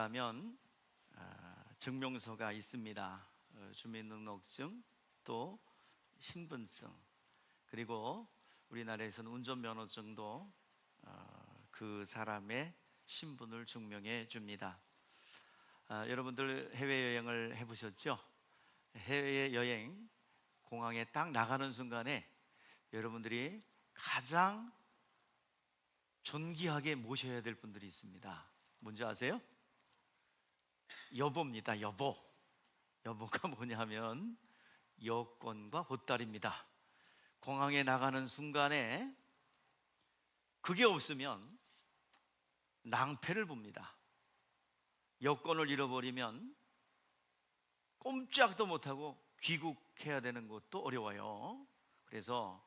우리나라라면 증명서가 있습니다. 주민등록증, 또 신분증, 그리고 우리나라에서는 운전면허증도 그 사람의 신분을 증명해 줍니다. 여러분들 해외여행을 해보셨죠? 해외여행 공항에 딱 나가는 순간에 여러분들이 가장 존귀하게 모셔야 될 분들이 있습니다. 뭔지 아세요? 여보입니다. 여보가 뭐냐면 여권과 보따리입니다. 공항에 나가는 순간에 그게 없으면 낭패를 봅니다. 여권을 잃어버리면 꼼짝도 못하고 귀국해야 되는 것도 어려워요. 그래서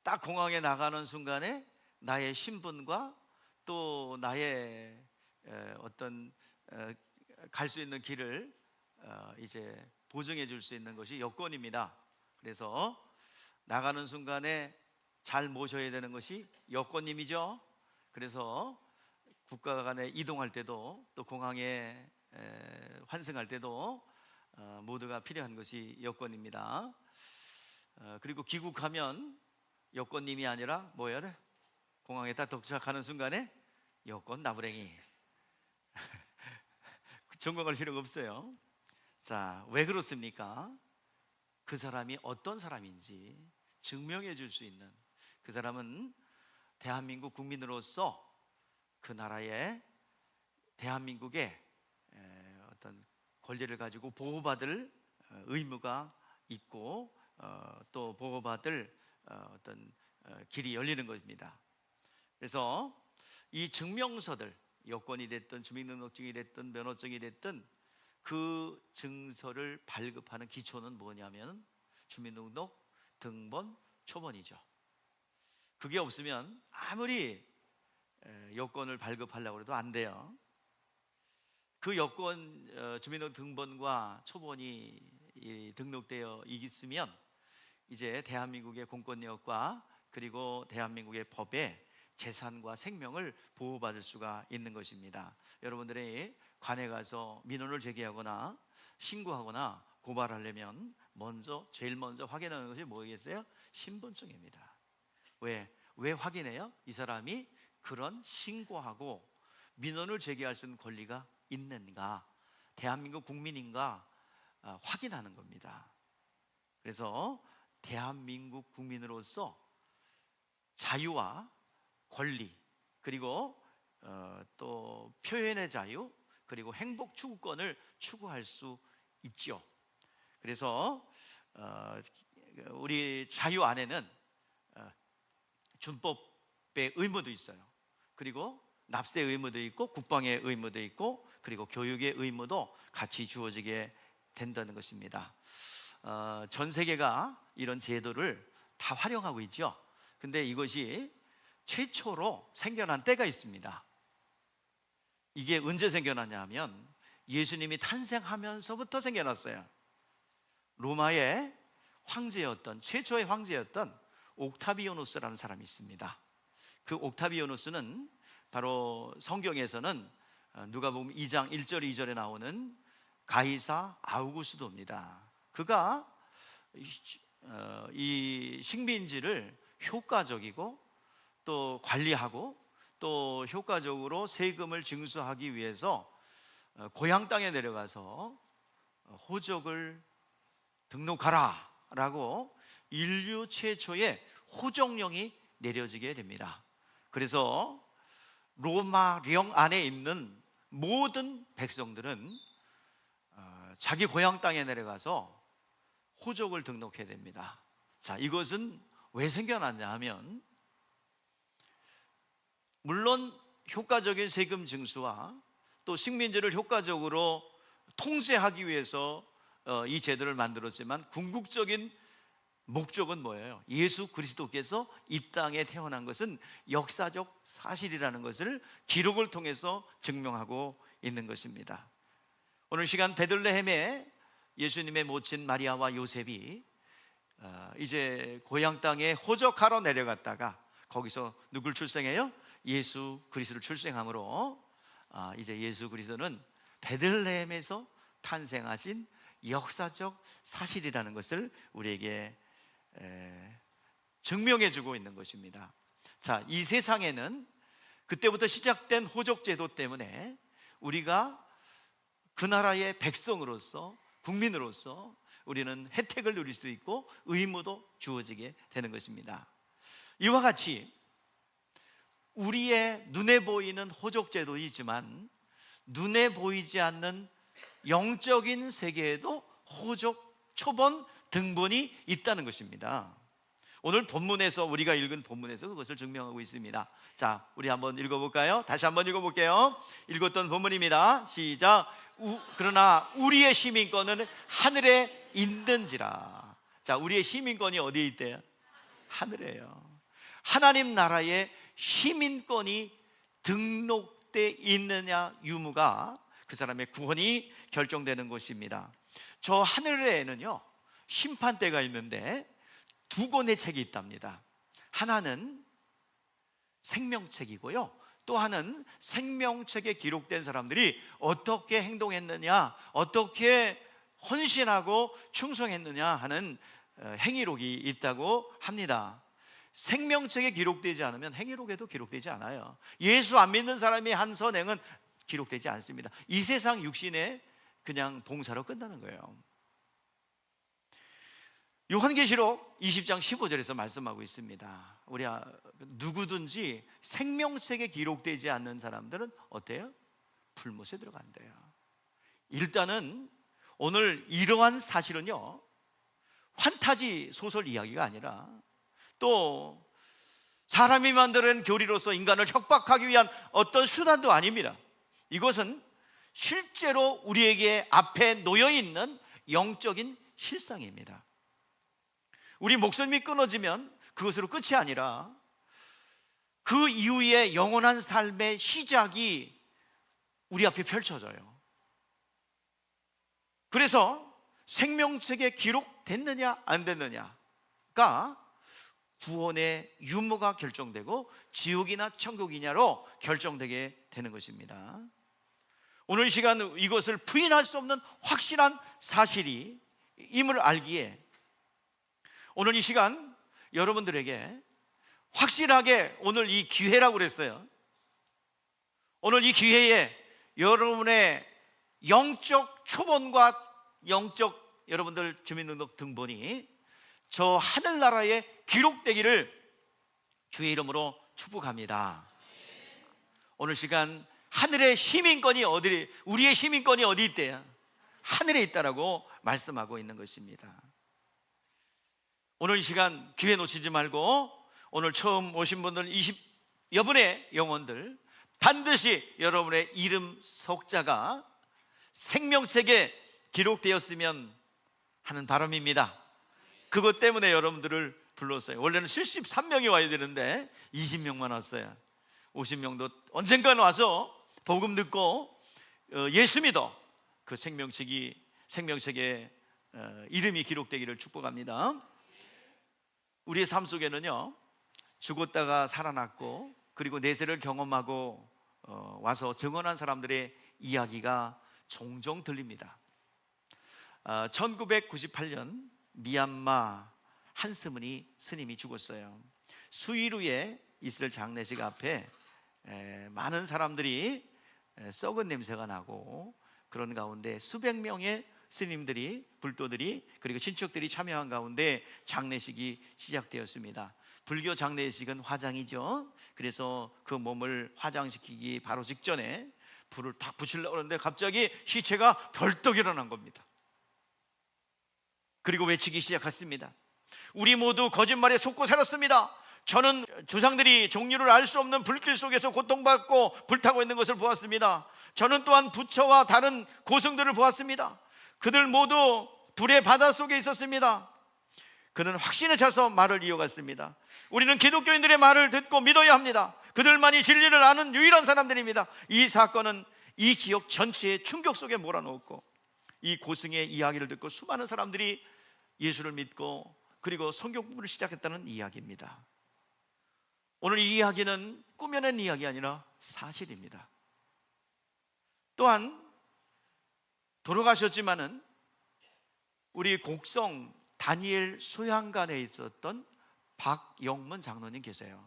딱 공항에 나가는 순간에 나의 신분과 또 나의 어떤 갈 수 있는 길을 이제 보증해 줄 수 있는 것이 여권입니다. 그래서 나가는 순간에 잘 모셔야 되는 것이 여권님이죠. 그래서 국가 간에 이동할 때도 또 공항에 환승할 때도 모두가 필요한 것이 여권입니다. 그리고 귀국하면 여권님이 아니라 뭐 해야 돼? 공항에 딱 도착하는 순간에 여권 나부랭이. 전공할 필요가 없어요. 자, 왜 그렇습니까? 그 사람이 어떤 사람인지 증명해 줄 수 있는, 그 사람은 대한민국 국민으로서 그 나라의 대한민국의 어떤 권리를 가지고 보호받을 의무가 있고 또 보호받을 어떤 길이 열리는 것입니다. 그래서 이 증명서들, 여권이 됐든 주민등록증이 됐든 면허증이 됐든 그 증서를 발급하는 기초는 뭐냐면 주민등록 등본 초본이죠. 그게 없으면 아무리 여권을 발급하려고 해도 안 돼요. 그 여권 주민등록 등본과 초본이 등록되어 있으면 이제 대한민국의 공권력과 그리고 대한민국의 법에 재산과 생명을 보호받을 수가 있는 것입니다. 여러분들이 관에 가서 민원을 제기하거나 신고하거나 고발하려면 제일 먼저 확인하는 것이 뭐겠어요? 신분증입니다. 왜 확인해요? 이 사람이 그런 신고하고 민원을 제기할 수 있는 권리가 있는가, 대한민국 국민인가 확인하는 겁니다. 그래서 대한민국 국민으로서 자유와 권리, 그리고 또 표현의 자유, 그리고 행복 추구권을 추구할 수 있죠. 그래서 우리 자유 안에는 준법의 의무도 있어요. 그리고 납세의 의무도 있고 국방의 의무도 있고 그리고 교육의 의무도 같이 주어지게 된다는 것입니다. 전 세계가 이런 제도를 다 활용하고 있죠. 근데 이것이 최초로 생겨난 때가 있습니다. 이게 언제 생겨났냐 하면 예수님이 탄생하면서부터 생겨났어요. 로마의 황제였던, 최초의 황제였던 옥타비아누스라는 사람이 있습니다. 그 옥타비아누스는 바로 성경에서는 누가복음 2장 1절 2절에 나오는 가이사 아우구스도입니다. 그가 이 식민지를 효과적이고 또 관리하고 또 효과적으로 세금을 징수하기 위해서 고향 땅에 내려가서 호적을 등록하라 라고 인류 최초의 호적령이 내려지게 됩니다. 그래서 로마령 안에 있는 모든 백성들은 자기 고향 땅에 내려가서 호적을 등록해야 됩니다. 자, 이것은 왜 생겨났냐 하면 물론 효과적인 세금 징수와 또 식민지를 효과적으로 통제하기 위해서 이 제도를 만들었지만 궁극적인 목적은 뭐예요? 예수 그리스도께서 이 땅에 태어난 것은 역사적 사실이라는 것을 기록을 통해서 증명하고 있는 것입니다. 오늘 시간 베들레헴에 예수님의 모친 마리아와 요셉이 이제 고향 땅에 호적하러 내려갔다가 거기서 누굴 출생해요? 예수 그리스도를 출생함으로 이제 예수 그리스도는 베들레헴에서 탄생하신 역사적 사실이라는 것을 우리에게 증명해주고 있는 것입니다. 자, 이 세상에는 그때부터 시작된 호족제도 때문에 우리가 그 나라의 백성으로서, 국민으로서 우리는 혜택을 누릴 수 있고 의무도 주어지게 되는 것입니다. 이와 같이 우리의 눈에 보이는 호족제도이지만 눈에 보이지 않는 영적인 세계에도 호족, 초본, 등본이 있다는 것입니다. 오늘 본문에서, 우리가 읽은 본문에서 그것을 증명하고 있습니다. 자, 우리 한번 읽어볼까요? 다시 한번 읽어볼게요. 읽었던 본문입니다. 시작. 그러나 우리의 시민권은 하늘에 있는지라. 자, 우리의 시민권이 어디에 있대요? 하늘에요. 하나님 나라의 시민권이 등록돼 있느냐 유무가 그 사람의 구원이 결정되는 것입니다. 저 하늘에는요, 심판대가 있는데 두 권의 책이 있답니다. 하나는 생명책이고요, 또 하나는 생명책에 기록된 사람들이 어떻게 행동했느냐, 어떻게 헌신하고 충성했느냐 하는 행위록이 있다고 합니다. 생명책에 기록되지 않으면 행위록에도 기록되지 않아요. 예수 안 믿는 사람이 한 선행은 기록되지 않습니다. 이 세상 육신에 그냥 봉사로 끝나는 거예요. 요한계시록 20장 15절에서 말씀하고 있습니다. 우리 누구든지 생명책에 기록되지 않는 사람들은 어때요? 불못에 들어간대요. 일단은 오늘 이러한 사실은요, 환타지 소설 이야기가 아니라 또 사람이 만들어낸 교리로서 인간을 협박하기 위한 어떤 수단도 아닙니다. 이것은 실제로 우리에게 앞에 놓여있는 영적인 실상입니다. 우리 목숨이 끊어지면 그것으로 끝이 아니라 그 이후에 영원한 삶의 시작이 우리 앞에 펼쳐져요. 그래서 생명책에 기록됐느냐 안 됐느냐가 구원의 유무가 결정되고 지옥이나 천국이냐로 결정되게 되는 것입니다. 오늘 이 시간 이것을 부인할 수 없는 확실한 사실이 임을 알기에 오늘 이 시간 여러분들에게 확실하게, 오늘 이 기회라고 그랬어요. 오늘 이 기회에 여러분의 영적 초본과 영적 여러분들 주민등록 등본이 저 하늘나라에 기록되기를 주의 이름으로 축복합니다. 오늘 시간 하늘의 시민권이 우리의 시민권이 어디 있대요? 하늘에 있다라고 말씀하고 있는 것입니다. 오늘 이 시간 기회 놓치지 말고 오늘 처음 오신 분들 20여 분의 영혼들 반드시 여러분의 이름 석자가 생명책에 기록되었으면 하는 바람입니다. 그것 때문에 여러분들을 불렀어요. 원래는 73명이 와야 되는데 20명만 왔어요. 50명도 언젠가는 와서 복음 듣고 예수 믿어 그 생명책에 이름이 기록되기를 축복합니다. 우리의 삶 속에는요, 죽었다가 살아났고 그리고 내세를 경험하고 와서 증언한 사람들의 이야기가 종종 들립니다. 1998년 미얀마 한스문이 스님이 죽었어요. 수일 후에 있을 장례식 앞에 많은 사람들이 썩은 냄새가 나고 그런 가운데 수백 명의 스님들이, 불도들이, 그리고 친척들이 참여한 가운데 장례식이 시작되었습니다. 불교 장례식은 화장이죠. 그래서 그 몸을 화장시키기 바로 직전에 불을 딱 붙이려고 하는데 갑자기 시체가 벌떡 일어난 겁니다. 그리고 외치기 시작했습니다. 우리 모두 거짓말에 속고 살았습니다. 저는 조상들이 종류를 알 수 없는 불길 속에서 고통받고 불타고 있는 것을 보았습니다. 저는 또한 부처와 다른 고승들을 보았습니다. 그들 모두 불의 바다 속에 있었습니다. 그는 확신에 차서 말을 이어갔습니다. 우리는 기독교인들의 말을 듣고 믿어야 합니다. 그들만이 진리를 아는 유일한 사람들입니다. 이 사건은 이 지역 전체의 충격 속에 몰아넣었고 이 고승의 이야기를 듣고 수많은 사람들이 예수를 믿고 그리고 성경 공부를 시작했다는 이야기입니다. 오늘 이 이야기는 꾸며낸 이야기 아니라 사실입니다. 또한 돌아가셨지만은 우리 곡성 다니엘 소양관에 있었던 박영문 장로님 계세요.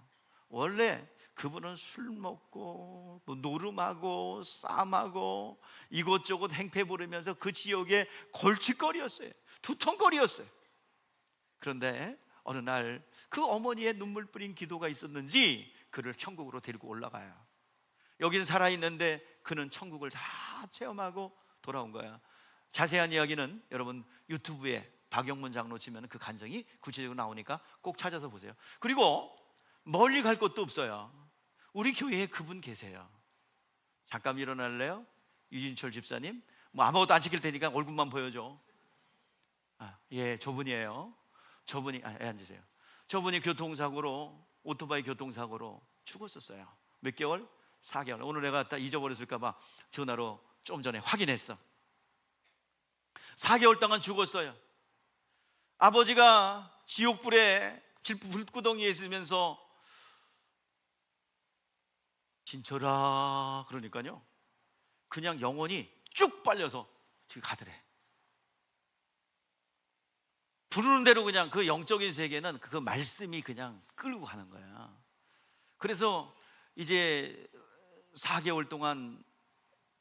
원래 그분은 술 먹고 뭐 노름하고 싸움하고 이곳저곳 행패 부르면서 그 지역의 골칫거리였어요. 두통거리였어요. 그런데 어느 날 그 어머니의 눈물 뿌린 기도가 있었는지 그를 천국으로 데리고 올라가요. 여기는 살아있는데 그는 천국을 다 체험하고 돌아온 거야. 자세한 이야기는 여러분 유튜브에 박영문 장로 치면 그 간증이 구체적으로 나오니까 꼭 찾아서 보세요. 그리고 멀리 갈 곳도 없어요. 우리 교회에 그분 계세요. 잠깐 일어날래요? 유진철 집사님, 뭐 아무것도 안 지킬 테니까 얼굴만 보여줘. 예, 저분이에요. 저분이 앉으세요. 저분이 교통사고로, 오토바이 교통사고로 죽었었어요. 몇 개월? 4개월. 오늘 내가 다 잊어버렸을까봐 전화로 좀 전에 확인했어. 4개월 동안 죽었어요. 아버지가 지옥불에 불구덩이에 있으면서 진철아 그러니까요, 그냥 영혼이 쭉 빨려서 지금 가더래. 부르는 대로 그냥 그 영적인 세계는 그 말씀이 그냥 끌고 가는 거야. 그래서 이제 4개월 동안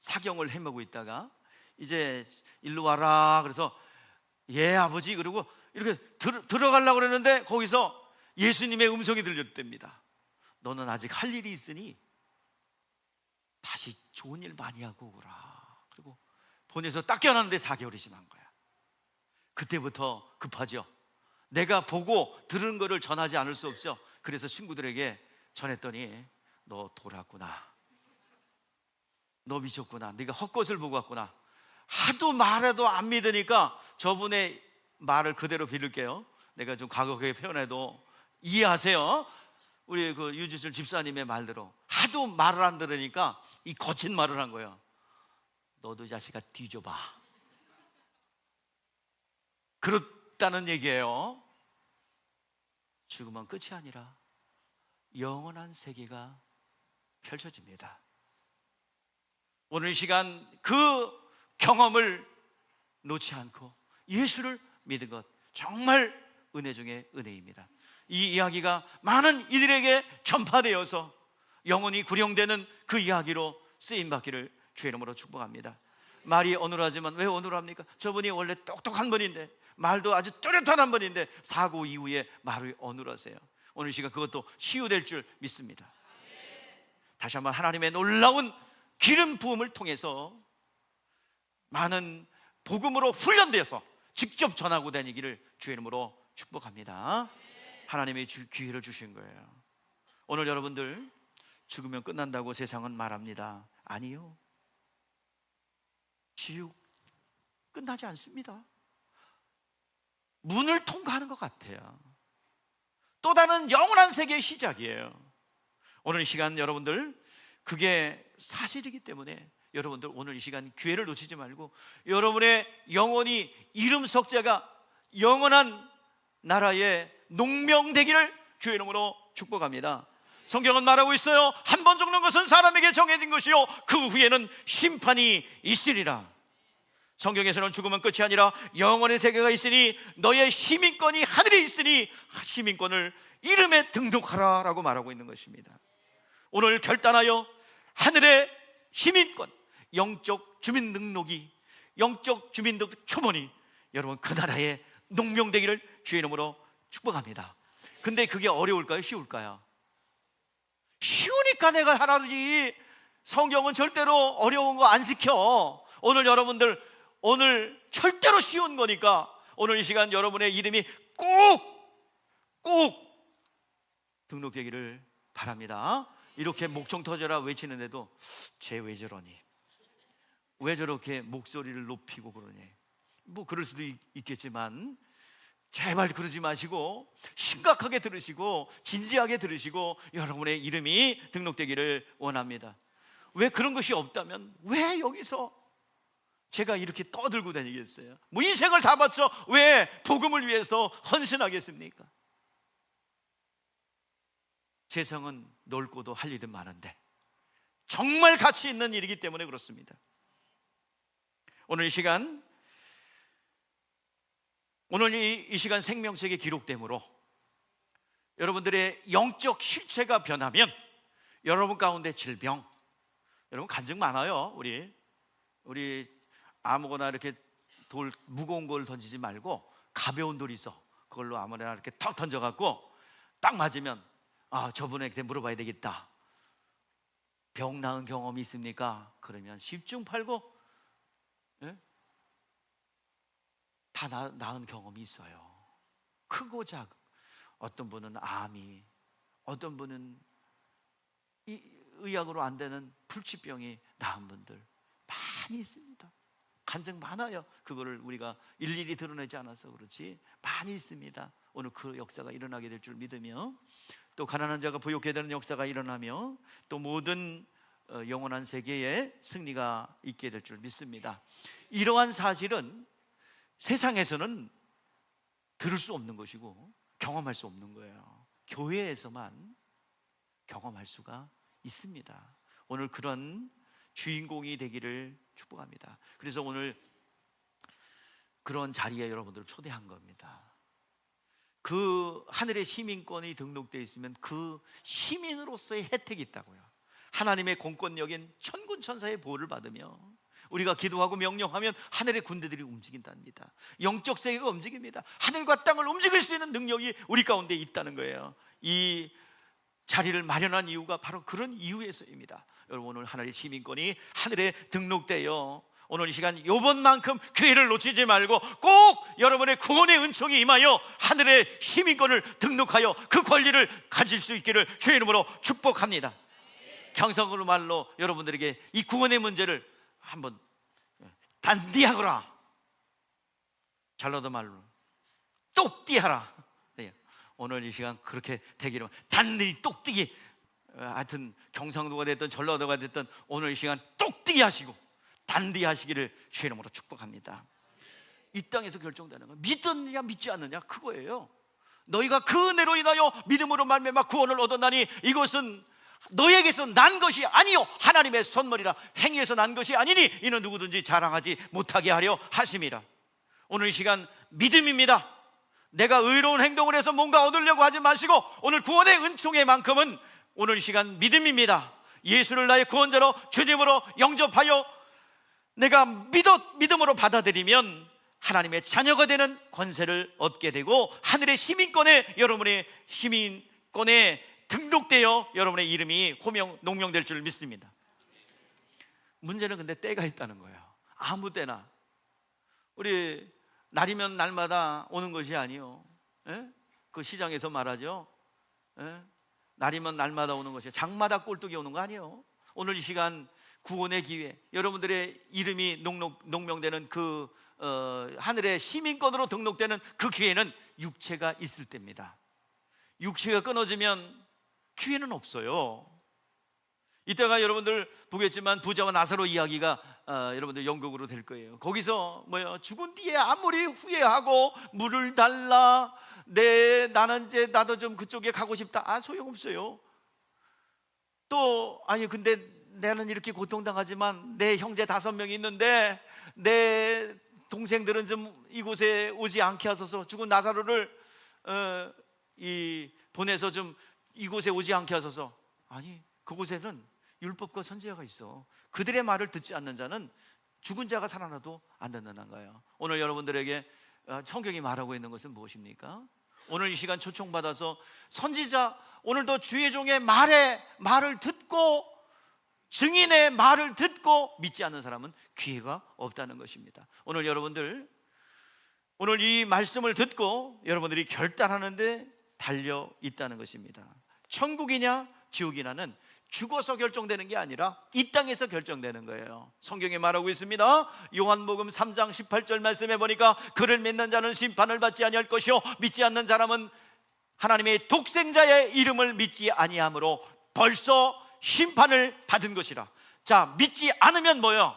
사경을 헤매고 있다가 이제 일로 와라 그래서 예 아버지 그러고 이렇게 들어가려고 그러는데 거기서 예수님의 음성이 들렸답니다. 너는 아직 할 일이 있으니 다시 좋은 일 많이 하고 오라. 그리고 보내서 딱 깨어났는데 4개월이 지난 거야. 그때부터 급하죠. 내가 보고 들은 거를 전하지 않을 수 없죠. 그래서 친구들에게 전했더니 너 돌았구나, 너 미쳤구나, 네가 헛것을 보고 왔구나. 하도 말해도 안 믿으니까 저분의 말을 그대로 빌을게요. 내가 좀 과거하게 표현해도 이해하세요. 우리 그 유지철 집사님의 말대로 하도 말을 안 들으니까 이 거친 말을 한 거예요. 너도 자식아 뒤져봐. 그렇다는 얘기예요. 죽으면 끝이 아니라 영원한 세계가 펼쳐집니다. 오늘 이 시간 그 경험을 놓지 않고 예수를 믿은 것 정말 은혜 중에 은혜입니다. 이 이야기가 많은 이들에게 전파되어서 영혼이 구령되는 그 이야기로 쓰임받기를 주의 이름으로 축복합니다. 말이 어눌하지만 왜 어눌합니까? 저분이 원래 똑똑한 분인데, 말도 아주 뚜렷한 분인데 사고 이후에 말이 어눌하세요. 오늘 이 시간 그것도 치유될 줄 믿습니다. 다시 한번 하나님의 놀라운 기름 부음을 통해서 많은 복음으로 훈련되어서 직접 전하고 다니기를 주의 이름으로 축복합니다. 하나님의 기회를 주신 거예요. 오늘 여러분들 죽으면 끝난다고 세상은 말합니다. 아니요, 지옥 끝나지 않습니다. 문을 통과하는 것 같아요. 또 다른 영원한 세계의 시작이에요. 오늘 이 시간 여러분들 그게 사실이기 때문에 여러분들 오늘 이 시간 기회를 놓치지 말고 여러분의 영혼이 이름 석자가 영원한 나라의 농명되기를 주의 이름으로 축복합니다. 성경은 말하고 있어요. 한 번 죽는 것은 사람에게 정해진 것이요 그 후에는 심판이 있으리라. 성경에서는 죽으면 끝이 아니라 영원의 세계가 있으니 너의 시민권이 하늘에 있으니 시민권을 이름에 등록하라 라고 말하고 있는 것입니다. 오늘 결단하여 하늘의 시민권, 영적 주민등록이, 영적 주민등록 초본이 여러분 그 나라의 농명되기를 주의 이름으로 축복합니다. 근데 그게 어려울까요? 쉬울까요? 쉬우니까 내가 하라지. 성경은 절대로 어려운 거 안 시켜. 오늘 여러분들 오늘 절대로 쉬운 거니까 오늘 이 시간 여러분의 이름이 꼭 등록되기를 바랍니다. 이렇게 목청 터져라 외치는데도 쟤 왜 저러니? 왜 저렇게 목소리를 높이고 그러니? 뭐 그럴 수도 있겠지만 제발 그러지 마시고 심각하게 들으시고 진지하게 들으시고 여러분의 이름이 등록되기를 원합니다. 왜 그런 것이 없다면 왜 여기서 제가 이렇게 떠들고 다니겠어요? 뭐 인생을 다 바쳐 왜 복음을 위해서 헌신하겠습니까? 세상은 넓고도 할 일은 많은데 정말 가치 있는 일이기 때문에 그렇습니다. 오늘 이 시간 생명책에 기록되므로 여러분들의 영적 실체가 변하면 여러분 가운데 질병, 여러분 간증 많아요. 우리 아무거나 이렇게 무거운 걸 던지지 말고 가벼운 돌이 있어. 그걸로 아무나 이렇게 턱 던져갖고 딱 맞으면 저분에게 물어봐야 되겠다. 병 나은 경험이 있습니까? 그러면 10중 8구 다 나은 경험이 있어요. 크고 작은, 어떤 분은 암이, 어떤 분은 의학으로 안 되는 불치병이 나은 분들 많이 있습니다. 간증 많아요. 그거를 우리가 일일이 드러내지 않아서 그렇지 많이 있습니다. 오늘 그 역사가 일어나게 될 줄 믿으며, 또 가난한 자가 부욕해 되는 역사가 일어나며, 또 모든 영원한 세계에 승리가 있게 될 줄 믿습니다. 이러한 사실은 세상에서는 들을 수 없는 것이고 경험할 수 없는 거예요. 교회에서만 경험할 수가 있습니다. 오늘 그런 주인공이 되기를 축복합니다. 그래서 오늘 그런 자리에 여러분들을 초대한 겁니다. 그 하늘의 시민권이 등록되어 있으면 그 시민으로서의 혜택이 있다고요. 하나님의 공권력인 천군 천사의 보호를 받으며 우리가 기도하고 명령하면 하늘의 군대들이 움직인답니다. 영적 세계가 움직입니다. 하늘과 땅을 움직일 수 있는 능력이 우리 가운데 있다는 거예요. 이 자리를 마련한 이유가 바로 그런 이유에서입니다. 여러분, 오늘 하늘의 시민권이 하늘에 등록되어 오늘 이 시간 요번만큼 기회를 놓치지 말고 꼭 여러분의 구원의 은총이 임하여 하늘의 시민권을 등록하여 그 권리를 가질 수 있기를 주의 이름으로 축복합니다. 경성으로 말로 여러분들에게 이 구원의 문제를 한번 단디하거라, 잘라도 말로 똑띠하라. 네. 오늘 이 시간 그렇게 되기를, 단디 똑띠기, 하여튼 경상도가 됐든 전라도가 됐든 오늘 이 시간 똑띠기 하시고 단디하시기를 주의 이름으로 축복합니다. 이 땅에서 결정되는 건 믿느냐 믿지 않느냐 그거예요. 너희가 그 은혜로 인하여 믿음으로 말미암아 구원을 얻었나니 이것은 너에게서 난 것이 아니요 하나님의 선물이라. 행위에서 난 것이 아니니 이는 누구든지 자랑하지 못하게 하려 하심이라. 오늘 이 시간 믿음입니다. 내가 의로운 행동을 해서 뭔가 얻으려고 하지 마시고 오늘 구원의 은총의 만큼은 오늘 이 시간 믿음입니다. 예수를 나의 구원자로 주님으로 영접하여 내가 믿음으로 받아들이면 하나님의 자녀가 되는 권세를 얻게 되고 하늘의 시민권에, 여러분의 시민권에 등록되어 여러분의 이름이 농명될 줄 믿습니다. 문제는 근데 때가 있다는 거예요. 아무 때나 우리 날이면 날마다 오는 것이 아니요. 그 시장에서 말하죠. 날이면 날마다 오는 것이, 장마다 꼴뚜기 오는 거 아니에요. 오늘 이 시간 구원의 기회, 여러분들의 이름이 농명되는 그 하늘의 시민권으로 등록되는 그 기회는 육체가 있을 때입니다. 육체가 끊어지면 기회는 없어요. 이때가 여러분들 보겠지만 부자와 나사로 이야기가 여러분들 연극으로 될 거예요. 거기서 죽은 뒤에 아무리 후회하고 물을 달라, 나는 이제 나도 좀 그쪽에 가고 싶다, 소용없어요. 또 아니 근데 나는 이렇게 고통당하지만 내 형제 5명이 있는데 내 동생들은 좀 이곳에 오지 않게 하소서, 죽은 나사로를 보내서 좀 이곳에 오지 않게 하소서. 아니, 그곳에는 율법과 선지자가 있어. 그들의 말을 듣지 않는 자는 죽은 자가 살아나도 안 된다는 거예요. 오늘 여러분들에게 성경이 말하고 있는 것은 무엇입니까? 오늘 이 시간 초청받아서 선지자, 오늘도 주의 종의 말을 듣고 증인의 말을 듣고 믿지 않는 사람은 기회가 없다는 것입니다. 오늘 여러분들, 오늘 이 말씀을 듣고 여러분들이 결단하는데 달려 있다는 것입니다. 천국이냐 지옥이냐는 죽어서 결정되는 게 아니라 이 땅에서 결정되는 거예요. 성경에 말하고 있습니다. 요한복음 3장 18절 말씀해 보니까 그를 믿는 자는 심판을 받지 아니할 것이요 믿지 않는 사람은 하나님의 독생자의 이름을 믿지 아니하므로 벌써 심판을 받은 것이라. 자, 믿지 않으면 뭐예요?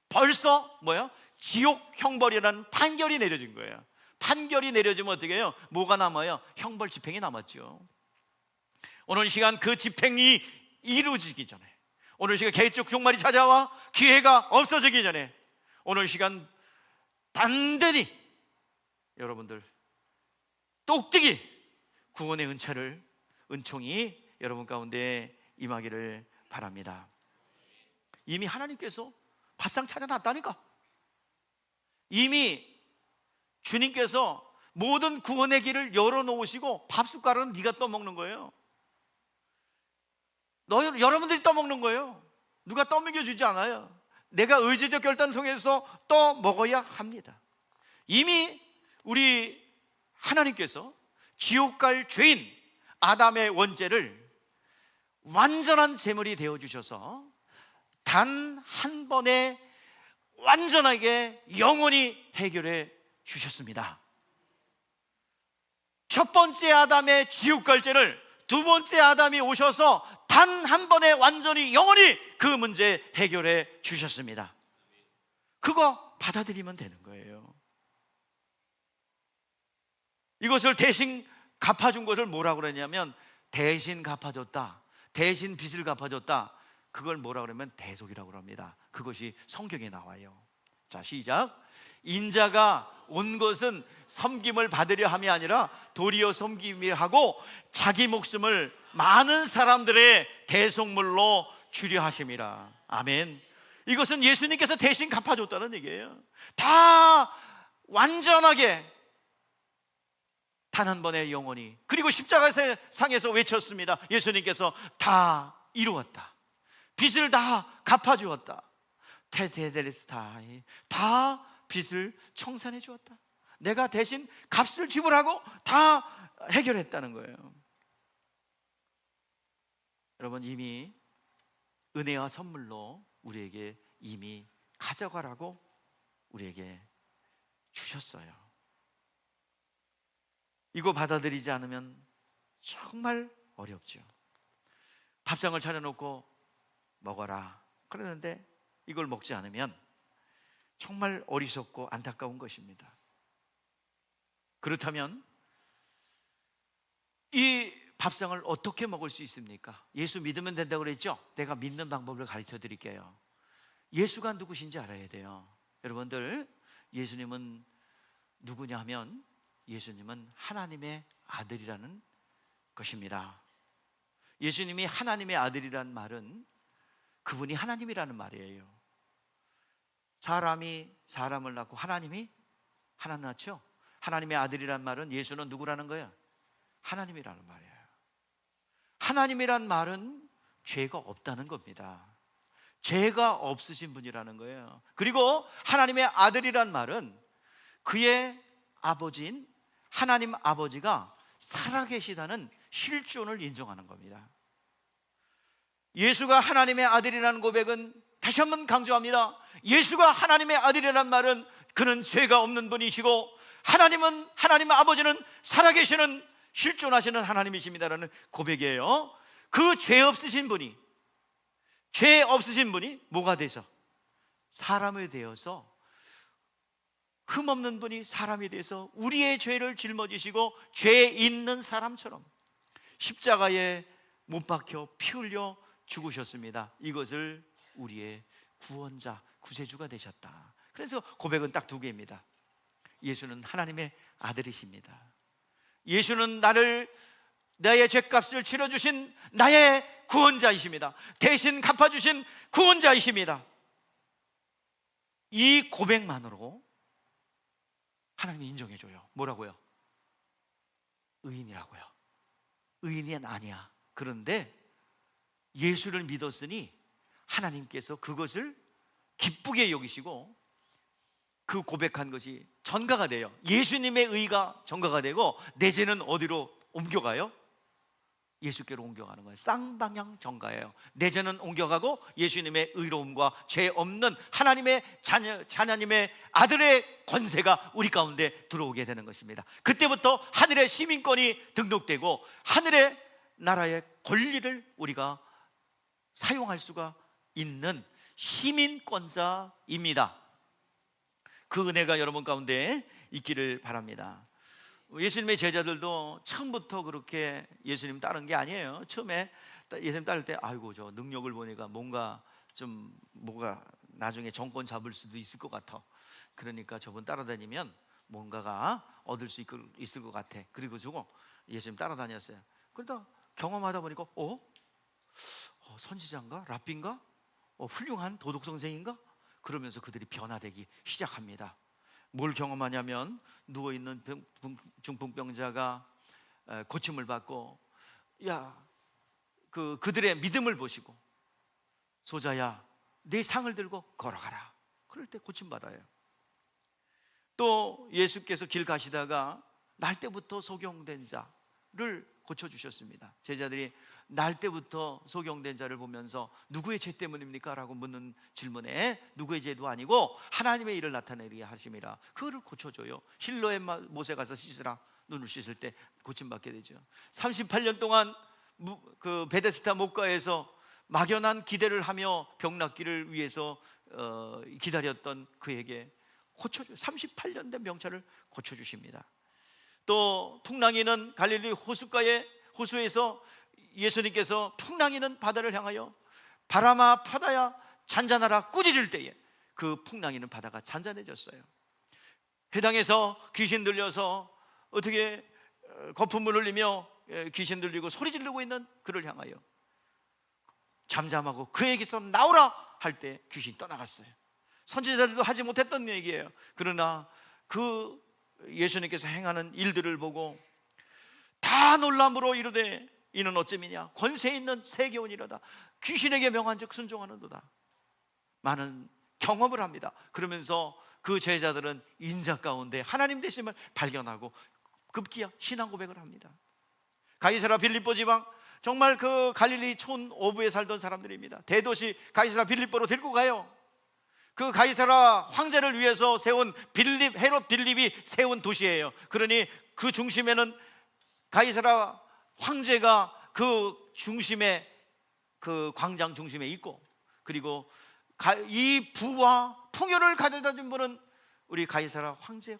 벌써 뭐예요? 지옥 형벌이라는 판결이 내려진 거예요. 판결이 내려지면 어떻게 해요? 뭐가 남아요? 형벌 집행이 남았죠. 오늘 이 시간 그 집행이 이루어지기 전에, 오늘 이 시간 개쪽 종말이 찾아와 기회가 없어지기 전에 오늘 시간 단단히 여러분들 똑똑히 구원의 은총이 여러분 가운데 임하기를 바랍니다. 이미 하나님께서 밥상 차려놨다니까. 이미 주님께서 모든 구원의 길을 열어놓으시고 밥숟가락은 네가 떠먹는 거예요. 여러분들이 떠먹는 거예요. 누가 떠먹여주지 않아요. 내가 의지적 결단을 통해서 떠먹어야 합니다. 이미 우리 하나님께서 지옥 갈 죄인 아담의 원죄를 완전한 제물이 되어주셔서 단 한 번에 완전하게 영원히 해결해 주셨습니다. 첫 번째 아담의 지옥 갈 죄를 두 번째 아담이 오셔서 단 한 번에 완전히 영원히 그 문제 해결해 주셨습니다. 그거 받아들이면 되는 거예요. 이것을 대신 갚아준 것을 뭐라고 그러냐면 대신 갚아줬다, 대신 빚을 갚아줬다, 그걸 뭐라고 그러면 대속이라고 합니다. 그것이 성경에 나와요. 자, 시작. 인자가 온 것은 섬김을 받으려 함이 아니라 도리어 섬김을 하고 자기 목숨을 많은 사람들의 대속물로 주려 하심이라. 아멘. 이것은 예수님께서 대신 갚아줬다는 얘기예요. 다 완전하게 단 한 번에 영원히. 그리고 십자가상에서 외쳤습니다. 예수님께서 다 이루었다, 빚을 다 갚아주었다, 테테데레스타이, 다 빚을 청산해 주었다. 내가 대신 값을 지불하고 다 해결했다는 거예요. 여러분, 이미 은혜와 선물로 우리에게 이미 가져가라고 우리에게 주셨어요. 이거 받아들이지 않으면 정말 어렵죠. 밥상을 차려놓고 먹어라 그러는데 이걸 먹지 않으면 정말 어리석고 안타까운 것입니다. 그렇다면 이 밥상을 어떻게 먹을 수 있습니까? 예수 믿으면 된다고 그랬죠? 내가 믿는 방법을 가르쳐 드릴게요. 예수가 누구신지 알아야 돼요. 여러분들, 예수님은 누구냐 하면 예수님은 하나님의 아들이라는 것입니다. 예수님이 하나님의 아들이라는 말은 그분이 하나님이라는 말이에요. 사람이 사람을 낳고 하나님이 하나님 낳죠? 하나님의 아들이라는 말은 예수는 누구라는 거예요? 하나님이라는 말이에요. 하나님이란 말은 죄가 없다는 겁니다. 죄가 없으신 분이라는 거예요. 그리고 하나님의 아들이란 말은 그의 아버지인 하나님 아버지가 살아계시다는 실존을 인정하는 겁니다. 예수가 하나님의 아들이라는 고백은 다시 한번 강조합니다. 예수가 하나님의 아들이라는 말은 그는 죄가 없는 분이시고 하나님 아버지는 살아계시는 실존하시는 하나님이십니다라는 고백이에요. 그 죄 없으신 분이 뭐가 돼서 사람이 되어서, 흠없는 분이 사람이 돼서 우리의 죄를 짊어지시고 죄 있는 사람처럼 십자가에 못 박혀 피 흘려 죽으셨습니다. 이것을 우리의 구원자, 구세주가 되셨다. 그래서 고백은 딱 두 개입니다. 예수는 하나님의 아들이십니다. 예수는 나의 죄값을 치러주신 나의 구원자이십니다. 대신 갚아주신 구원자이십니다. 이 고백만으로 하나님이 인정해줘요. 뭐라고요? 의인이라고요. 의인이 아니야. 그런데 예수를 믿었으니 하나님께서 그것을 기쁘게 여기시고 그 고백한 것이 전가가 돼요. 예수님의 의가 전가가 되고 내 죄는 어디로 옮겨가요? 예수께로 옮겨가는 거예요. 쌍방향 전가예요. 내 죄는 옮겨가고 예수님의 의로움과 죄 없는 하나님의 자녀님의 아들의 권세가 우리 가운데 들어오게 되는 것입니다. 그때부터 하늘의 시민권이 등록되고 하늘의 나라의 권리를 우리가 사용할 수가 있는 시민권자입니다. 그 은혜가 여러분 가운데 있기를 바랍니다. 예수님의 제자들도 처음부터 그렇게 예수님 따른 게 아니에요. 처음에 예수님 따를 때 아이고 저 능력을 보니까 뭔가 나중에 정권 잡을 수도 있을 것 같아. 그러니까 저분 따라다니면 뭔가가 얻을 수 있을 것 같아. 그리고 저거 예수님 따라다녔어요. 그러다 경험하다 보니까 선지자인가? 랍비인가? 훌륭한 도덕 선생인가? 그러면서 그들이 변화되기 시작합니다. 뭘 경험하냐면 누워있는 중풍병자가 고침을 받고, 그들의 믿음을 보시고, 소자야 네 상을 들고 걸어가라. 그럴 때 고침받아요. 또 예수께서 길 가시다가 날 때부터 소경된 자를 고쳐주셨습니다. 제자들이 날 때부터 소경된 자를 보면서 누구의 죄 때문입니까? 라고 묻는 질문에 누구의 죄도 아니고 하나님의 일을 나타내게 하심이라. 그거를 고쳐줘요. 실로의 못에 가서 씻으라. 눈을 씻을 때 고침받게 되죠. 38년 동안 그 베데스다 목가에서 막연한 기대를 하며 병 낫기를 위해서 기다렸던 그에게 고쳐줘요. 38년 된 병차를 고쳐주십니다. 또 풍랑이는 갈릴리 호수에서 예수님께서 풍랑이는 바다를 향하여 바람아 바다야 잔잔하라 꾸짖을 때에 그 풍랑이는 바다가 잔잔해졌어요. 회당에서 귀신 들려서 어떻게 거품을 흘리며 귀신 들리고 소리 지르고 있는 그를 향하여 잠잠하고 그에게서 나오라 할 때 귀신이 떠나갔어요. 선지자들도 하지 못했던 얘기예요. 그러나 그 예수님께서 행하는 일들을 보고 다 놀람으로 이르되 이는 어찌미냐 권세 있는 세계원이로다. 귀신에게 명한 즉 순종하는도다. 많은 경험을 합니다. 그러면서 그 제자들은 인자 가운데 하나님 되심을 발견하고 급기야 신앙 고백을 합니다. 가이사라 빌립보 지방, 정말 그 갈릴리 촌 오부에 살던 사람들입니다. 대도시 가이사라 빌립보로 데리고 가요. 그 가이사라 황제를 위해서 세운 헤롯 빌립이 세운 도시예요. 그러니 그 중심에는 가이사라 황제가 그 중심에, 그 광장 중심에 있고, 그리고 이 부와 풍요를 가져다 준 분은 우리 가이사라 황제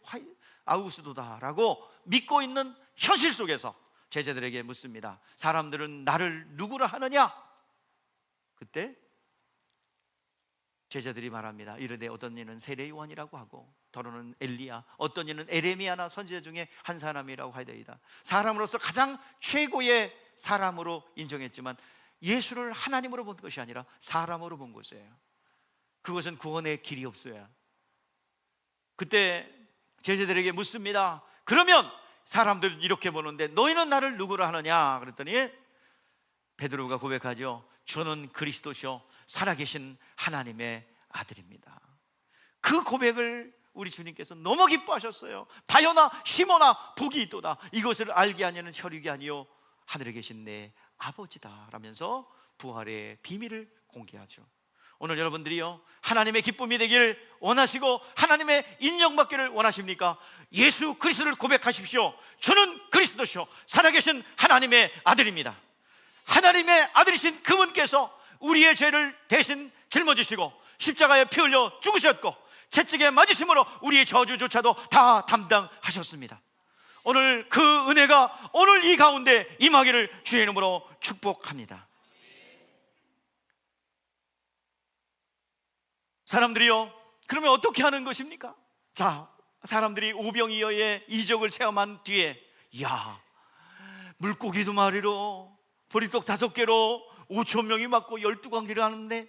아우구스도다라고 믿고 있는 현실 속에서 제자들에게 묻습니다. 사람들은 나를 누구라 하느냐? 그때 제자들이 말합니다. 이르되 어떤 이는 세례 요한이라고 하고 더러는 엘리야, 어떤 이는 에레미야나 선지자 중에 한 사람이라고 하되이다. 사람으로서 가장 최고의 사람으로 인정했지만 예수를 하나님으로 본 것이 아니라 사람으로 본 것이에요. 그것은 구원의 길이 없어야. 그때 제자들에게 묻습니다. 그러면 사람들은 이렇게 보는데 너희는 나를 누구라 하느냐? 그랬더니 베드로가 고백하죠. 주는 그리스도시요 살아계신 하나님의 아들입니다. 그 고백을 우리 주님께서 너무 기뻐하셨어요. 바요나 시모나 복이 있도다. 이것을 알게 하냐는 혈육이 아니요 하늘에 계신 내 아버지다 라면서 부활의 비밀을 공개하죠. 오늘 여러분들이요 하나님의 기쁨이 되기를 원하시고 하나님의 인정받기를 원하십니까? 예수 그리스도를 고백하십시오. 저는 그리스도시요 살아계신 하나님의 아들입니다. 하나님의 아들이신 그분께서 우리의 죄를 대신 짊어지시고 십자가에 피 흘려 죽으셨고 채찍에 맞으심으로 우리의 저주조차도 다 담당하셨습니다. 오늘 그 은혜가 오늘 이 가운데 임하기를 주의 이름으로 축복합니다. 사람들이요 그러면 어떻게 하는 것입니까? 자, 사람들이 오병이어의 이적을 체험한 뒤에 물고기 2마리로 보리떡 5개로 5,000명이 맞고 12광지를 하는데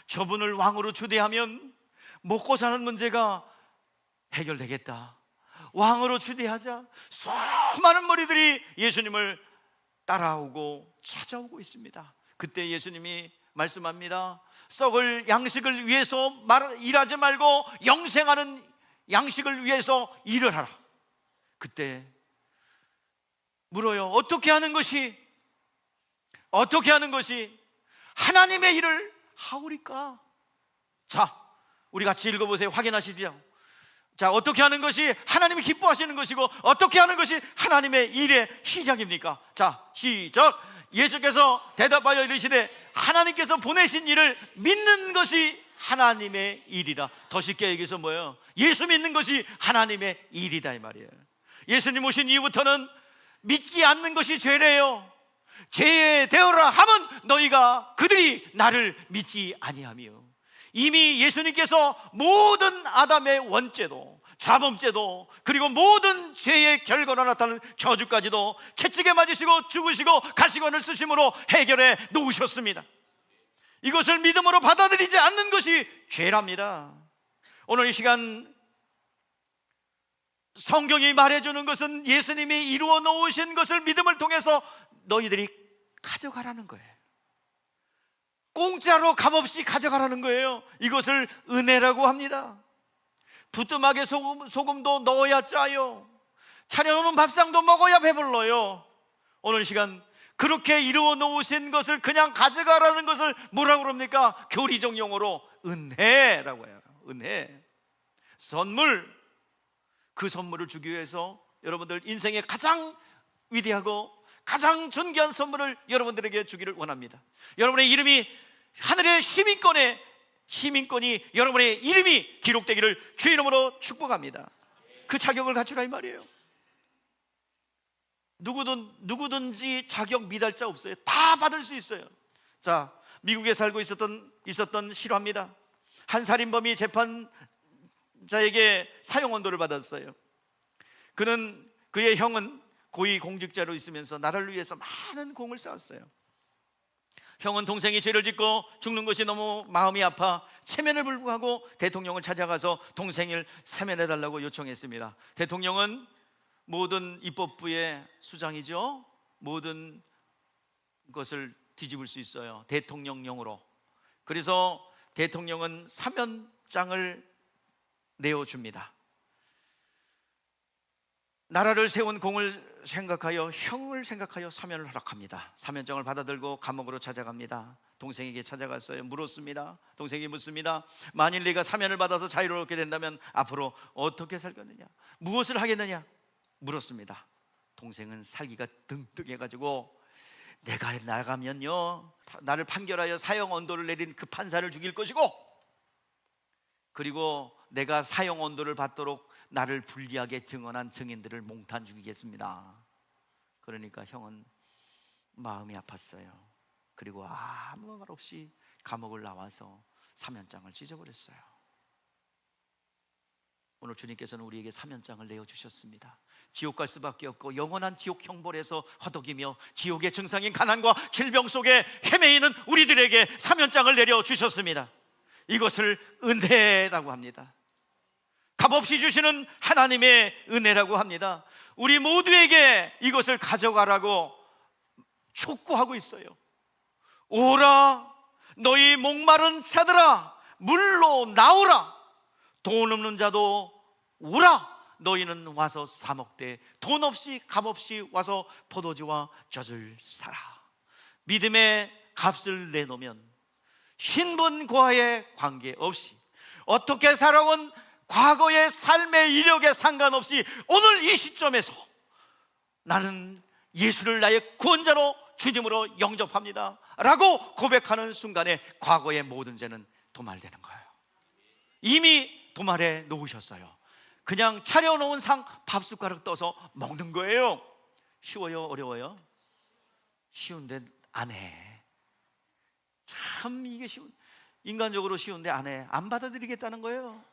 저분을 왕으로 초대하면 먹고 사는 문제가 해결되겠다. 왕으로 초대하자 수많은 머리들이 예수님을 따라오고 찾아오고 있습니다. 그때 예수님이 말씀합니다. 썩을 양식을 위해서 일하지 말고 영생하는 양식을 위해서 일을 하라. 그때 물어요. 어떻게 하는 것이 하나님의 일을 하오리까? 자, 우리 같이 읽어보세요. 확인하시죠. 자, 어떻게 하는 것이 하나님이 기뻐하시는 것이고 어떻게 하는 것이 하나님의 일의 시작입니까? 자, 시작. 예수께서 대답하여 이르시되 하나님께서 보내신 일을 믿는 것이 하나님의 일이라. 더 쉽게 얘기해서 뭐예요? 예수 믿는 것이 하나님의 일이다 이 말이에요. 예수님 오신 이후부터는 믿지 않는 것이 죄래요. 죄에 되어라 하면 너희가 그들이 나를 믿지 아니하며 이미 예수님께서 모든 아담의 원죄도, 자범죄도, 그리고 모든 죄의 결과로 나타나는 저주까지도 채찍에 맞으시고 죽으시고 가시관을 쓰심으로 해결해 놓으셨습니다. 이것을 믿음으로 받아들이지 않는 것이 죄랍니다. 오늘 이 시간 성경이 말해주는 것은 예수님이 이루어 놓으신 것을 믿음을 통해서 너희들이 가져가라는 거예요. 공짜로 값없이 가져가라는 거예요. 이것을 은혜라고 합니다. 부뚜막에 소금도 넣어야 짜요. 차려놓은 밥상도 먹어야 배불러요. 오늘 이 시간 그렇게 이루어 놓으신 것을 그냥 가져가라는 것을 뭐라고 그럽니까? 교리적 용어로 은혜라고 해요. 은혜, 선물. 그 선물을 주기 위해서 여러분들 인생의 가장 위대하고 가장 존귀한 선물을 여러분들에게 주기를 원합니다. 여러분의 이름이 하늘의 시민권이 여러분의 이름이 기록되기를 주의 이름으로 축복합니다. 그 자격을 갖추라 이 말이에요. 누구든지 자격 미달자 없어요. 다 받을 수 있어요. 자, 미국에 살고 있었던 실화입니다. 한 살인범이 재판자에게 사형 언도를 받았어요. 그의 형은 고위 공직자로 있으면서 나라를 위해서 많은 공을 쌓았어요. 형은 동생이 죄를 짓고 죽는 것이 너무 마음이 아파 체면을 불구하고 대통령을 찾아가서 동생을 사면해달라고 요청했습니다. 대통령은 모든 입법부의 수장이죠. 모든 것을 뒤집을 수 있어요. 대통령령으로. 그래서 대통령은 사면장을 내어줍니다. 나라를 세운 공을 생각하여 형을 생각하여 사면을 허락합니다. 사면장을 받아들고 감옥으로 찾아갑니다. 동생에게 찾아갔어요. 물었습니다. 동생이 묻습니다. 만일 네가 사면을 받아서 자유롭게 된다면 앞으로 어떻게 살겠느냐, 무엇을 하겠느냐 물었습니다. 동생은 살기가 등등해가지고 내가 나가면요 나를 판결하여 사형 언도를 내린 그 판사를 죽일 것이고, 그리고 내가 사형 언도를 받도록 나를 불리하게 증언한 증인들을 몽탄 죽이겠습니다. 그러니까 형은 마음이 아팠어요. 그리고 아무 말 없이 감옥을 나와서 사면장을 찢어버렸어요. 오늘 주님께서는 우리에게 사면장을 내어주셨습니다. 지옥 갈 수밖에 없고 영원한 지옥 형벌에서 허덕이며 지옥의 증상인 가난과 질병 속에 헤매이는 우리들에게 사면장을 내려주셨습니다. 이것을 은혜라고 합니다. 값없이 주시는 하나님의 은혜라고 합니다. 우리 모두에게 이것을 가져가라고 촉구하고 있어요. 오라 너희 목마른 자들아 물로 나오라, 돈 없는 자도 오라 너희는 와서 사 먹되 돈 없이 값없이 와서 포도주와 젖을 사라. 믿음의 값을 내놓으면 신분과의 관계없이 어떻게 살아온 과거의 삶의 이력에 상관없이 오늘 이 시점에서 나는 예수를 나의 구원자로 주님으로 영접합니다 라고 고백하는 순간에 과거의 모든 죄는 도말되는 거예요. 이미 도말해 놓으셨어요. 그냥 차려놓은 상 밥숟가락 떠서 먹는 거예요. 쉬워요? 어려워요? 쉬운데 안 해. 참 이게 인간적으로 쉬운데 안 해. 안 받아들이겠다는 거예요.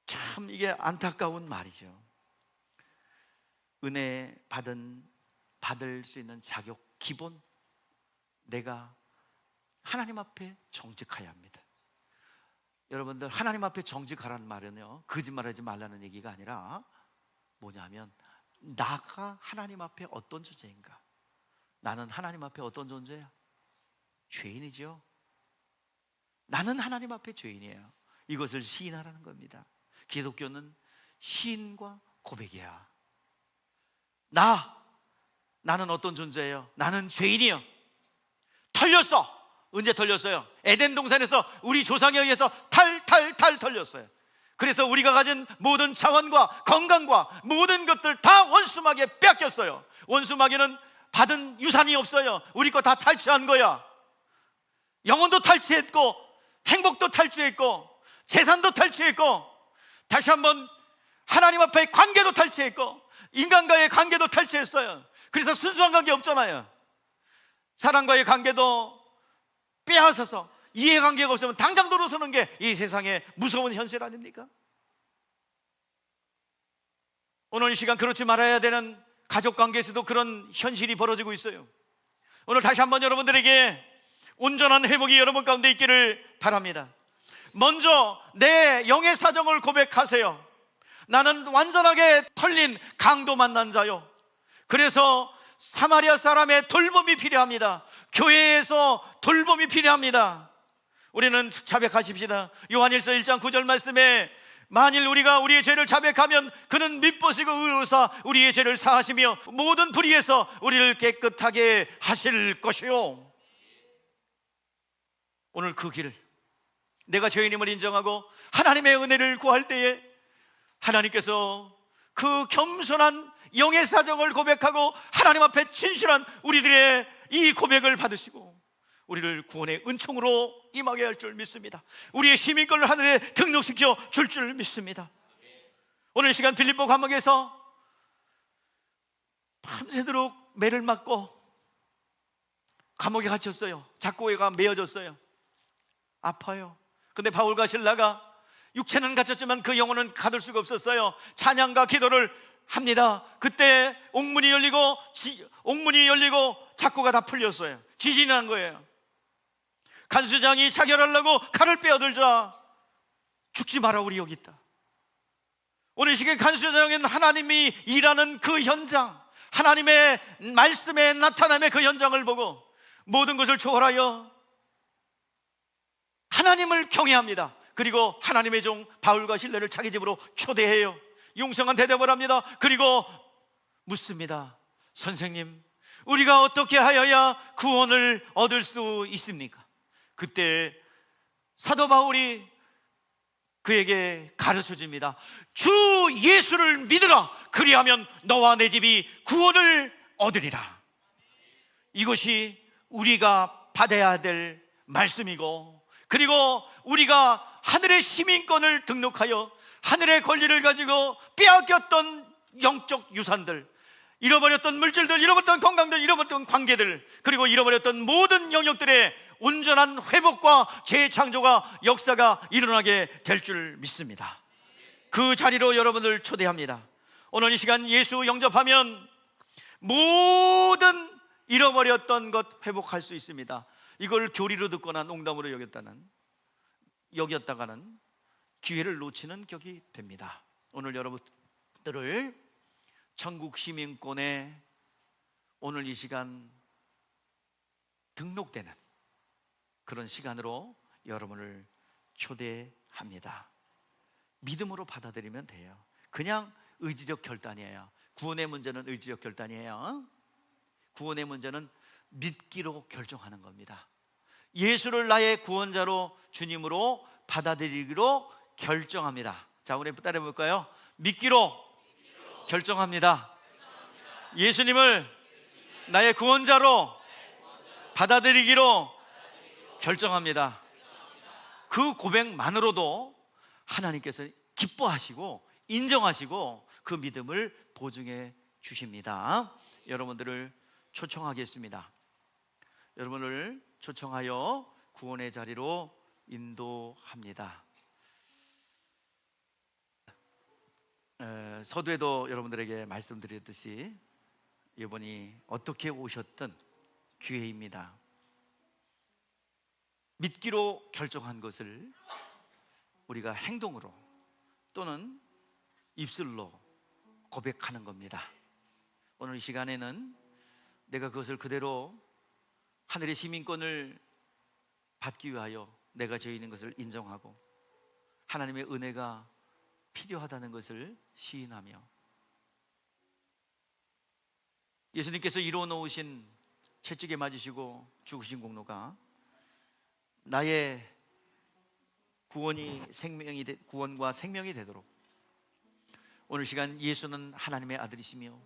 참 이게 안타까운 말이죠. 은혜 받을 수 있는 자격 기본, 내가 하나님 앞에 정직해야 합니다. 여러분들 하나님 앞에 정직하라는 말은요 거짓말하지 말라는 얘기가 아니라 뭐냐면 나가 하나님 앞에 어떤 존재인가. 나는 하나님 앞에 어떤 존재야? 죄인이죠. 나는 하나님 앞에 죄인이에요. 이것을 시인하라는 겁니다. 기독교는 시인과 고백이야. 나는 어떤 존재예요? 나는 죄인이요. 털렸어. 언제 털렸어요? 에덴 동산에서 우리 조상에 의해서 탈 털렸어요. 그래서 우리가 가진 모든 자원과 건강과 모든 것들 다 원수마귀에 뺏겼어요. 원수마귀는 받은 유산이 없어요. 우리 거 다 탈취한 거야. 영혼도 탈취했고 행복도 탈취했고 재산도 탈취했고 다시 한번 하나님 앞에 관계도 탈취했고 인간과의 관계도 탈취했어요. 그래서 순수한 관계 없잖아요. 사람과의 관계도 빼앗아서 이해관계가 없으면 당장 돌아서는 게 이 세상의 무서운 현실 아닙니까? 오늘 이 시간 그렇지 말아야 되는 가족관계에서도 그런 현실이 벌어지고 있어요. 오늘 다시 한번 여러분들에게 온전한 회복이 여러분 가운데 있기를 바랍니다. 먼저 내 영의 사정을 고백하세요. 나는 완전하게 털린 강도 만난 자요. 그래서 사마리아 사람의 돌봄이 필요합니다. 교회에서 돌봄이 필요합니다. 우리는 자백하십시다. 요한일서 1장 9절 말씀에 만일 우리가 우리의 죄를 자백하면 그는 미쁘시고 의로사 우리의 죄를 사하시며 모든 불의에서 우리를 깨끗하게 하실 것이요. 오늘 그 길을 내가 죄인임을 인정하고 하나님의 은혜를 구할 때에 하나님께서 그 겸손한 영의 사정을 고백하고 하나님 앞에 진실한 우리들의 이 고백을 받으시고 우리를 구원의 은총으로 임하게 할 줄 믿습니다. 우리의 시민권을 하늘에 등록시켜 줄 줄 믿습니다. 오늘 시간 빌립보 감옥에서 밤새도록 매를 맞고 감옥에 갇혔어요. 작고가 메어졌어요. 아파요. 근데 바울과 실라가 육체는 갇혔지만 그 영혼은 가둘 수가 없었어요. 찬양과 기도를 합니다. 그때 옥문이 열리고 작고가 다 풀렸어요. 지진이 난 거예요. 간수장이 자결하려고 칼을 빼어들자 죽지 마라, 우리 여기 있다. 오늘 시기에 간수장은 하나님이 일하는 그 현장, 하나님의 말씀에 나타남의 그 현장을 보고 모든 것을 초월하여 하나님을 경외합니다. 그리고 하나님의 종 바울과 실레를 자기 집으로 초대해요. 용성한 대답을 합니다. 그리고 묻습니다. 선생님, 우리가 어떻게 하여야 구원을 얻을 수 있습니까? 그때 사도 바울이 그에게 가르쳐 줍니다. 주 예수를 믿으라. 그리하면 너와 내 집이 구원을 얻으리라. 이것이 우리가 받아야 될 말씀이고, 그리고 우리가 하늘의 시민권을 등록하여 하늘의 권리를 가지고 빼앗겼던 영적 유산들, 잃어버렸던 물질들, 잃어버렸던 건강들, 잃어버렸던 관계들, 그리고 잃어버렸던 모든 영역들의 온전한 회복과 재창조가 역사가 일어나게 될 줄 믿습니다. 그 자리로 여러분을 초대합니다. 오늘 이 시간 예수 영접하면 모든 잃어버렸던 것 회복할 수 있습니다. 이걸 교리로 듣거나 농담으로 여겼다가는 기회를 놓치는 격이 됩니다. 오늘 여러분들을 천국 시민권에 오늘 이 시간 등록되는 그런 시간으로 여러분을 초대합니다. 믿음으로 받아들이면 돼요. 그냥 의지적 결단이에요. 구원의 문제는 의지적 결단이에요. 구원의 문제는 믿기로 결정하는 겁니다. 예수를 나의 구원자로 주님으로 받아들이기로 결정합니다. 자, 우리 따라해 볼까요? 믿기로 결정합니다. 예수님을 나의 구원자로 받아들이기로 결정합니다. 그 고백만으로도 하나님께서 기뻐하시고 인정하시고 그 믿음을 보증해 주십니다. 여러분들을 초청하겠습니다. 여러분을 초청하여 구원의 자리로 인도합니다. 서두에도 여러분들에게 말씀드렸듯이 이번이 어떻게 오셨든 기회입니다. 믿기로 결정한 것을 우리가 행동으로 또는 입술로 고백하는 겁니다. 오늘 이 시간에는 내가 그것을 그대로 하늘의 시민권을 받기 위하여 내가 죄인인 것을 인정하고 하나님의 은혜가 필요하다는 것을 시인하며 예수님께서 이루어 놓으신 채찍에 맞으시고 죽으신 공로가 나의 구원과 생명이 되도록 오늘 시간 예수는 하나님의 아들이시며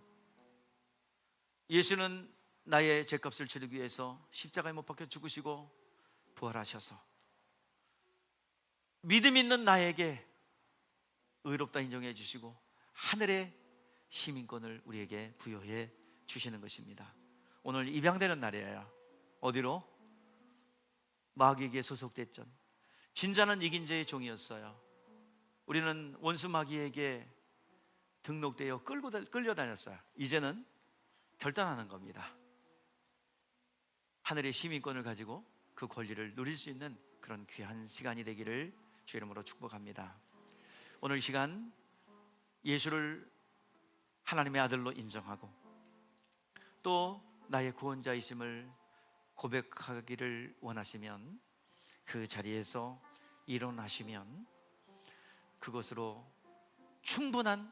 예수는 나의 죄값을 치르기 위해서 십자가에 못 박혀 죽으시고 부활하셔서 믿음 있는 나에게 의롭다 인정해 주시고 하늘의 시민권을 우리에게 부여해 주시는 것입니다. 오늘 입양되는 날이에요. 어디로? 마귀에게 소속됐던 진자는 이긴 자의 종이었어요. 우리는 원수 마귀에게 등록되어 끌려다녔어요. 이제는 결단하는 겁니다. 하늘의 시민권을 가지고 그 권리를 누릴 수 있는 그런 귀한 시간이 되기를 주 이름으로 축복합니다. 오늘 이 시간 예수를 하나님의 아들로 인정하고 또 나의 구원자이심을 고백하기를 원하시면 그 자리에서 일어나시면 그것으로 충분한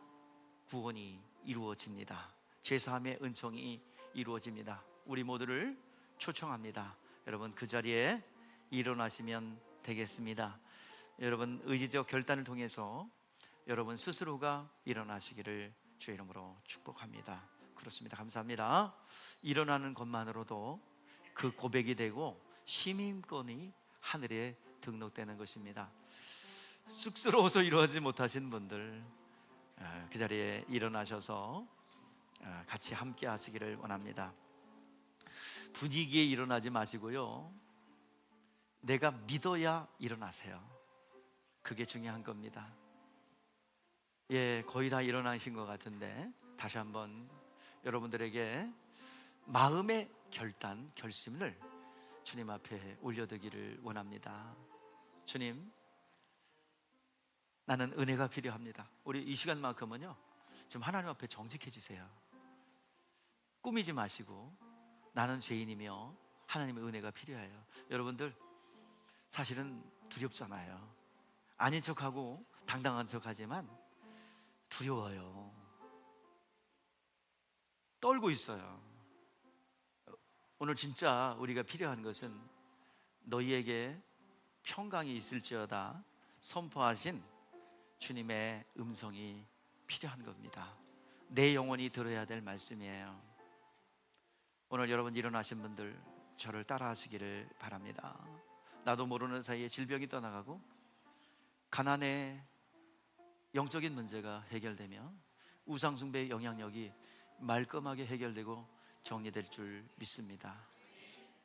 구원이 이루어집니다. 죄사함의 은총이 이루어집니다. 우리 모두를 초청합니다. 여러분 그 자리에 일어나시면 되겠습니다. 여러분 의지적 결단을 통해서 여러분 스스로가 일어나시기를 주의 이름으로 축복합니다. 그렇습니다. 감사합니다. 일어나는 것만으로도 그 고백이 되고 시민권이 하늘에 등록되는 것입니다. 쑥스러워서 이루어지지 못하신 분들 그 자리에 일어나셔서 같이 함께 하시기를 원합니다. 분위기에 일어나지 마시고요, 내가 믿어야 일어나세요. 그게 중요한 겁니다. 예, 거의 다 일어나신 것 같은데 다시 한번 여러분들에게 마음의 결심을 주님 앞에 올려드기를 원합니다. 주님, 나는 은혜가 필요합니다. 우리 이 시간만큼은요 좀 하나님 앞에 정직해지세요. 꾸미지 마시고 나는 죄인이며 하나님의 은혜가 필요해요. 여러분들 사실은 두렵잖아요. 아닌 척하고 당당한 척하지만 두려워요. 떨고 있어요. 오늘 진짜 우리가 필요한 것은 너희에게 평강이 있을지어다 선포하신 주님의 음성이 필요한 겁니다. 내 영혼이 들어야 될 말씀이에요. 오늘 여러분 일어나신 분들 저를 따라 하시기를 바랍니다. 나도 모르는 사이에 질병이 떠나가고 가난의 영적인 문제가 해결되며 우상숭배의 영향력이 말끔하게 해결되고 정리될 줄 믿습니다.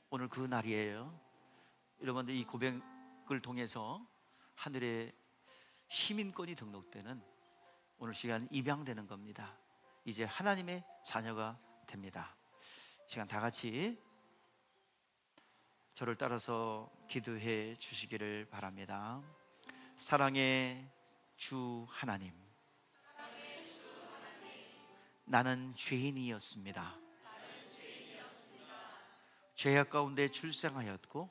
오늘 그 날이에요. 여러분들 이 고백을 통해서 하늘의 시민권이 등록되는 오늘 시간 입양되는 겁니다. 이제 하나님의 자녀가 됩니다. 이 시간 다 같이 저를 따라서 기도해 주시기를 바랍니다. 사랑의 주 하나님, 나는 죄인이었습니다. 죄악 가운데 출생하였고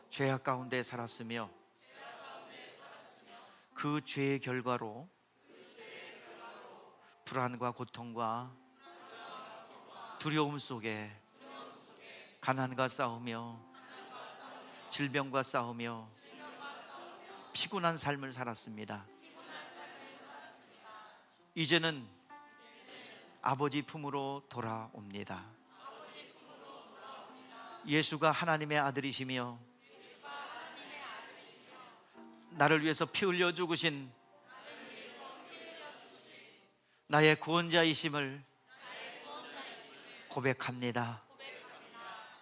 죄악 가운데 살았으며 그 죄의 결과로 불안과 고통과 두려움 속에 가난과 싸우며 질병과 싸우며 피곤한 삶을 살았습니다. 이제는 아버지 품으로 돌아옵니다. 예수가 하나님의 아들이시며 나를 위해서 피 흘려 죽으신 나의 구원자이심을 고백합니다.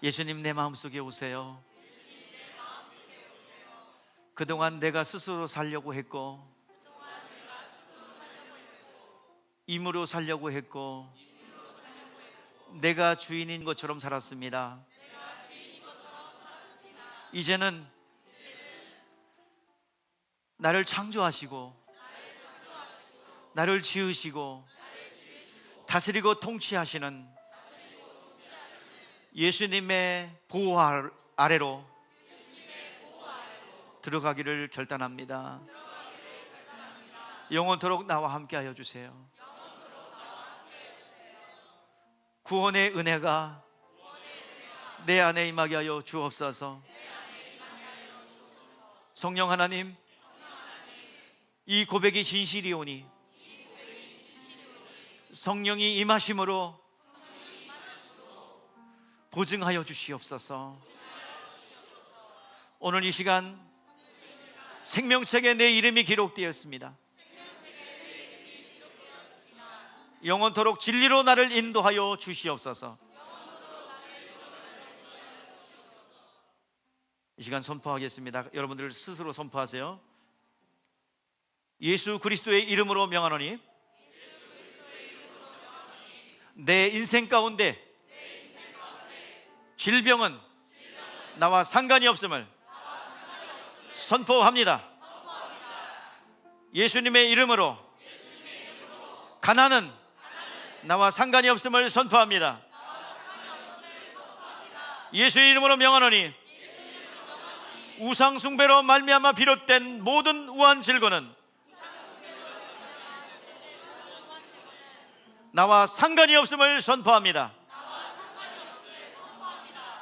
예수님 내 마음속에 오세요. 그동안 내가 스스로 살려고 했고 임으로 살려고 했고 내가 주인인 것처럼 살았습니다. 이제는 나를 창조하시고 나를 지으시고 다스리고 통치하시는 예수님의 보호 아래로 들어가기를 결단합니다. 영원토록 나와 함께하여 주세요. 구원의 은혜가 내 안에 임하게 하여 주옵소서. 성령 하나님, 이 고백이 진실이오니 성령이 임하심으로 보증하여 주시옵소서. 오늘 이 시간 생명책에 내 이름이 기록되었습니다. 영원토록 진리로 나를 인도하여 주시옵소서. 이 시간 선포하겠습니다. 여러분들 스스로 선포하세요. 예수 그리스도의 이름으로 명하노니 내 인생 가운데 질병은 나와 상관이 없음을 선포합니다. 예수님의 이름으로 가난은 나와 상관이 없음을 선포합니다. 예수의 이름으로 명하노니 우상 숭배로 말미암아 비롯된 모든 우한 질고는 나와 상관이 없음을 선포합니다.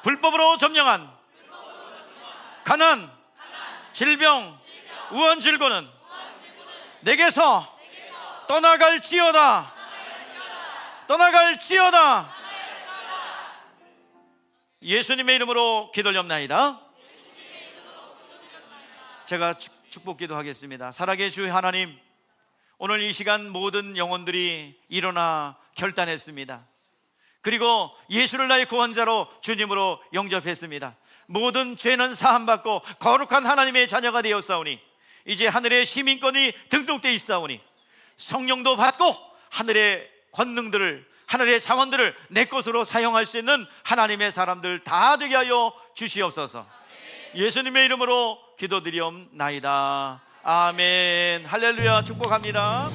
불법으로 점령한 가난, 질병, 우한 질고는 내게서 떠나갈지어다. 떠나갈지어다. 예수님의 이름으로 기도드립나이다. 제가 축복 기도하겠습니다. 살아계신 주 하나님, 오늘 이 시간 모든 영혼들이 일어나 결단했습니다. 그리고 예수를 나의 구원자로 주님으로 영접했습니다. 모든 죄는 사함받고 거룩한 하나님의 자녀가 되었사오니 이제 하늘의 시민권이 등록되어 있사오니 성령도 받고 하늘의 권능들을, 하늘의 자원들을 내 것으로 사용할 수 있는 하나님의 사람들 다 되게 하여 주시옵소서. 예수님의 이름으로 기도드리옵나이다. 아멘. 할렐루야. 축복합니다.